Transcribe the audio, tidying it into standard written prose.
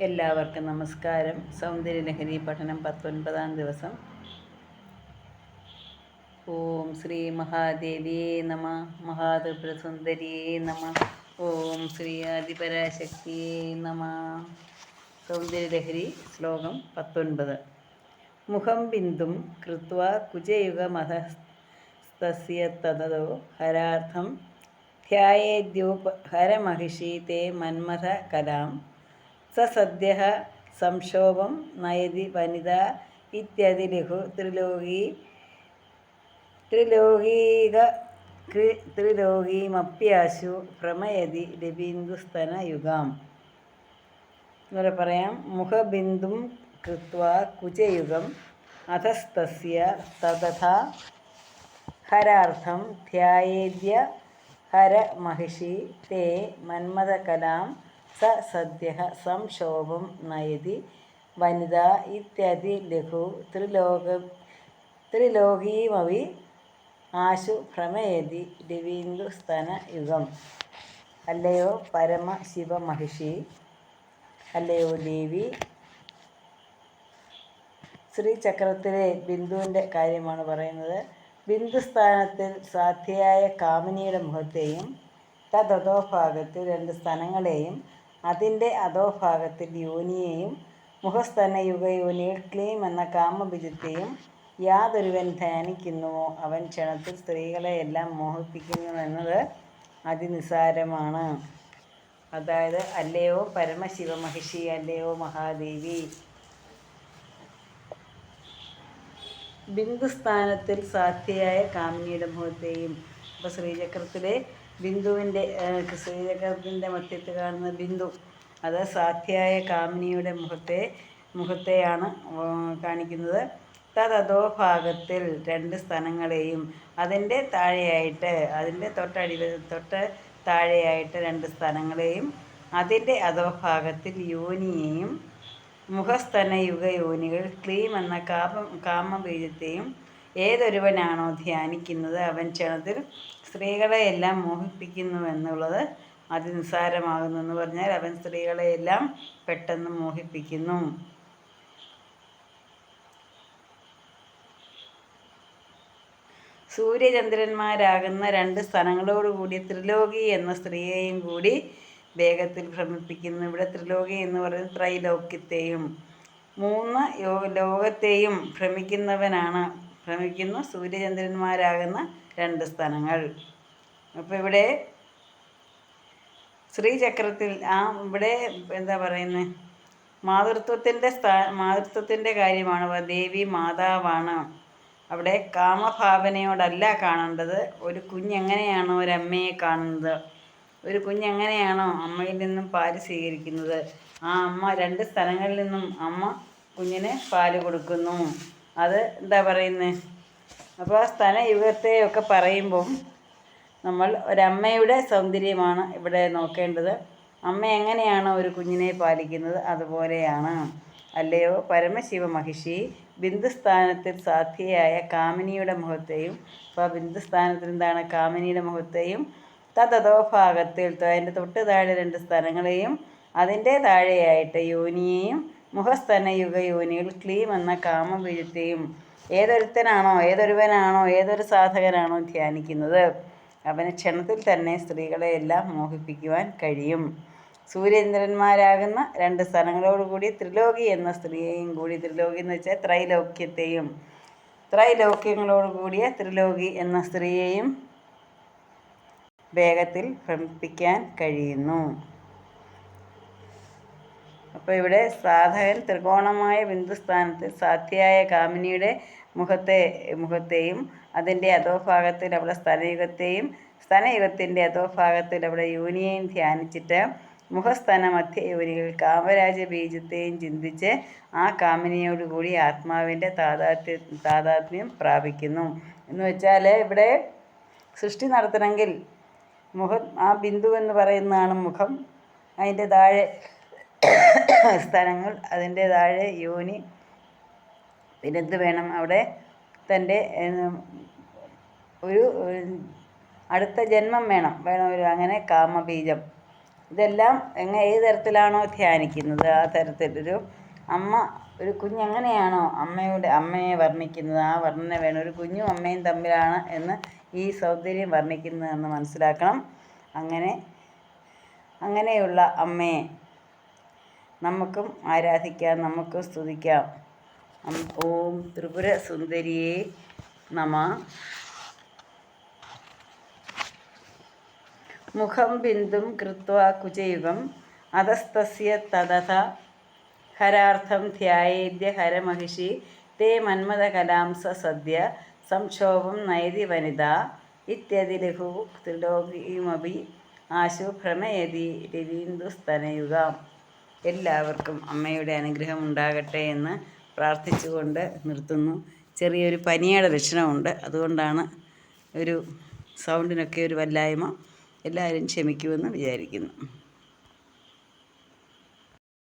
എല്ലാവർക്കും നമസ്കാരം. സൗന്ദര്യലഹരി പഠനം 19-ാം ദിവസം. ഓം ശ്രീ മഹാദേവിയേ നമ. മഹാത്രിപുരസുന്ദരിയേ നമ. ഓം ശ്രീ ആദിപരാശക്തിയേ നമ. സൗന്ദര്യലഹരി ശ്ലോകം 19. മുഖം ബിന്ദും കൃത്വാ കുജയുഗമധസ്തസ്യ തതോ ഹരാർത്ഥം ധ്യായേദ്യോപഹരമഹിഷി തേ മന്മഥ കലാം സദ്യഃ സംക്ഷോഭം നയതി വനിത ഇത്യാദി ലഘു ത്രിലോകീമപ്യാശു ഭ്രമയതി രവീന്ദുസ്തനയുഗാം. ഇങ്ങനെ പറയാം. മുഖബിന്ദും കൃത്വാ കുജയുഗം അധസ്തസ്യ തതഥാ ഹരാർത്ഥം ധ്യായേദ്യ ഹരമഹിഷി തേ മന്മഥകലാം സദ്യഃ സംക്ഷോഭം നയതി വനിത ഇത്യാദി ലഘു ത്രിലോകീമവി ആശു ഭ്രമയതി രവീന്ദുസ്തനയുഗം. അല്ലയോ പരമശിവമഹിഷി, അല്ലയോ ദേവി. ശ്രീചക്രത്തിലെ ബിന്ദുവിൻ്റെ കാര്യമാണ് പറയുന്നത്. ബിന്ദുസ്ഥാനത്തിൽ സാധ്യയായ കാമിനിയുടെ മുഖത്തെയും തദധോഭാഗത്തിൽ 2 സ്തനങ്ങളെയും അതിൻ്റെ അധോഭാഗത്തിൽ യോനിയെയും മുഖസ്തനയുഗയോനിയിൽ ക്ലീം എന്ന കാമബീജത്തെയും യാതൊരുവൻ ധ്യാനിക്കുന്നുവോ അവൻ ക്ഷണത്തിൽ സ്ത്രീകളെയെല്ലാം മോഹിപ്പിക്കുന്നുവെന്നത് അതിനിസാരമാണ്. അതായത്, അല്ലയോ പരമശിവമഹിഷി, അല്ലയോ മഹാദേവി. ബിന്ദുസ്ഥാനത്തിൽ സാധ്യയായ കാമിനിയുടെ മുഖത്തെയും, അപ്പോൾ ശ്രീചക്രത്തിലെ ശ്രീചക്രത്തിൻ്റെ മധ്യത്തിൽ കാണുന്ന ബിന്ദു, അത് സാധ്യയായ കാമിനിയുടെ മുഖത്തെയാണ് കാണിക്കുന്നത്. തദധോഭാഗത്തിൽ 2 സ്തനങ്ങളെയും അതിൻ്റെ താഴെയായിട്ട്, അതിൻ്റെ തൊട്ട് താഴെയായിട്ട് 2 സ്തനങ്ങളെയും അതിൻ്റെ അധോഭാഗത്തിൽ യോനിയെയും മുഖസ്തനയുഗയോനികൾ ക്ലീം എന്ന കാമബീജത്തെയും ഏതൊരുവനാണോ ധ്യാനിക്കുന്നത് അവൻ ക്ഷണത്തിൽ സ്ത്രീകളെയെല്ലാം മോഹിപ്പിക്കുന്നുവെന്നുള്ളത് അതിനിസാരമാകുന്നു. എന്ന് പറഞ്ഞാൽ അവൻ സ്ത്രീകളെയെല്ലാം പെട്ടെന്ന് മോഹിപ്പിക്കുന്നു. സൂര്യചന്ദ്രന്മാരാകുന്ന 2 സ്തനങ്ങളോടുകൂടി ത്രിലോകി എന്ന സ്ത്രീയെയും കൂടി വേഗത്തിൽ ഭ്രമിപ്പിക്കുന്നു. ഇവിടെ ത്രിലോകി എന്ന് പറയുന്നത് ത്രൈലോക്യത്തെയും 3 ലോകത്തെയും ഭ്രമിക്കുന്നു സൂര്യചന്ദ്രന്മാരാകുന്ന 2 സ്തനങ്ങൾ. അപ്പോൾ ഇവിടെ ശ്രീചക്രത്തിൽ ഇവിടെ എന്താ പറയുന്നത്, മാതൃത്വത്തിൻ്റെ കാര്യമാണ്. ദേവി മാതാവാണ്. അവിടെ കാമഭാവനയോടല്ല കാണേണ്ടത്. ഒരു കുഞ്ഞെങ്ങനെയാണോ ഒരമ്മയെ കാണുന്നത്, ഒരു കുഞ്ഞെങ്ങനെയാണോ അമ്മയിൽ നിന്നും പാല് സ്വീകരിക്കുന്നത്, ആ അമ്മ 2 സ്ഥലങ്ങളിൽ നിന്നും അമ്മ കുഞ്ഞിന് പാല് കൊടുക്കുന്നു. അത് എന്താ പറയുന്നത്. അപ്പോൾ സ്തനയുഗത്തെയൊക്കെ പറയുമ്പം നമ്മൾ ഒരമ്മയുടെ സൗന്ദര്യമാണ് ഇവിടെ നോക്കേണ്ടത്. അമ്മ എങ്ങനെയാണോ ഒരു കുഞ്ഞിനെ പാലിക്കുന്നത് അതുപോലെയാണ്. അല്ലയോ പരമശിവമഹിഷി, ബിന്ദുസ്ഥാനത്തിൽ സാധ്യയായ കാമിനിയുടെ മുഖത്തെയും, അപ്പോൾ ബിന്ദുസ്ഥാനത്തിൽ എന്താണ്, കാമിനിയുടെ മുഖത്തെയും തദധോഭാഗത്തിൽ അതിൻ്റെ തൊട്ട് താഴെ 2 സ്തനങ്ങളെയും അതിൻ്റെ താഴെയായിട്ട് യോനിയെയും മുഖസ്തനയുഗയോനികൾ ക്ലീം എന്ന കാമബീജത്തെയും ഏതൊരുവനാണോ ഏതൊരു സാധകനാണോ ധ്യാനിക്കുന്നത് അവന് ക്ഷണത്തിൽ തന്നെ സ്ത്രീകളെയെല്ലാം മോഹിപ്പിക്കുവാൻ കഴിയും. സൂര്യചന്ദ്രന്മാരാകുന്ന 2 സ്തനങ്ങളോടുകൂടി ത്രിലോകി എന്ന സ്ത്രീയെയും കൂടി, ത്രിലോകി എന്ന് വെച്ചാൽ ത്രൈലോക്യങ്ങളോടുകൂടിയ ത്രിലോകി എന്ന സ്ത്രീയെയും വേഗത്തിൽ ഭ്രമിപ്പിക്കാൻ കഴിയുന്നു. അപ്പോൾ ഇവിടെ സാധകൻ ത്രികോണമായ ബിന്ദുസ്ഥാനത്തിൽ സാധ്യയായ കാമിനിയുടെ മുഖത്തെയും അതിൻ്റെ അധോഭാഗത്തിൽ അവിടെ സ്തനയുഗത്തിൻ്റെ അധോഭാഗത്തിൽ അവിടെ യോനിയെയും ധ്യാനിച്ചിട്ട് മുഖസ്തന മധ്യയോനികൾ കാമരാജബീജത്തെയും ചിന്തിച്ച് ആ കാമിനിയോടുകൂടി ആത്മാവിൻ്റെ താതാത്മ്യം പ്രാപിക്കുന്നു. എന്ന് വെച്ചാൽ ഇവിടെ സൃഷ്ടി നടത്തണമെങ്കിൽ ആ ബിന്ദു എന്ന് പറയുന്നതാണ് മുഖം, അതിൻ്റെ താഴെ സ്ഥലങ്ങൾ, അതിൻ്റെ താഴെ യോനി, പിന്നെന്ത് വേണം, അവിടെ തൻ്റെ ഒരു അടുത്ത ജന്മം വേണം അങ്ങനെ കാമബീജം ഇതെല്ലാം ഏത് തരത്തിലാണോ ധ്യാനിക്കുന്നത് ആ തരത്തിലൊരു അമ്മ ഒരു കുഞ്ഞെങ്ങനെയാണോ അമ്മയെ വർണ്ണിക്കുന്നത് ആ വർണ്ണന വേണം. ഒരു കുഞ്ഞും അമ്മയും തമ്മിലാണ് എന്ന് ഈ സൗന്ദര്യം വർണ്ണിക്കുന്നതെന്ന് മനസ്സിലാക്കണം. അങ്ങനെയുള്ള അമ്മയെ നമുക്കും ആരാധിക്കാം, നമുക്കും സ്തുതിക്കാം. ഓം ത്രിപുര സുന്ദരിയേ നമഃ. മുഖം ബിന്ദും കൃത്വാ കുചയുഗം അധസ്തസ്യ തതഥ ഹരാർത്ഥം ധ്യായേദ്യ ഹരമഹിഷി തേ മന്മഥകലാംസ സദ്യ സംക്ഷോഭം നയതി വനിത ഇത്യതിലഘു ത്രിലോകീമപി ആശു ഭ്രമയതി രവീന്ദുസ്തനയുഗാം. എല്ലാവർക്കും അമ്മയുടെ അനുഗ്രഹം ഉണ്ടാകട്ടെ എന്ന് പ്രാർത്ഥിച്ചുകൊണ്ട് നിർത്തുന്നു. ചെറിയൊരു പനിയുടെ ലക്ഷണമുണ്ട്, അതുകൊണ്ടാണ് ഒരു സൗണ്ടിനൊക്കെ ഒരു വല്ലായ്മ. എല്ലാവരും ക്ഷമിക്കുമെന്ന് വിചാരിക്കുന്നു.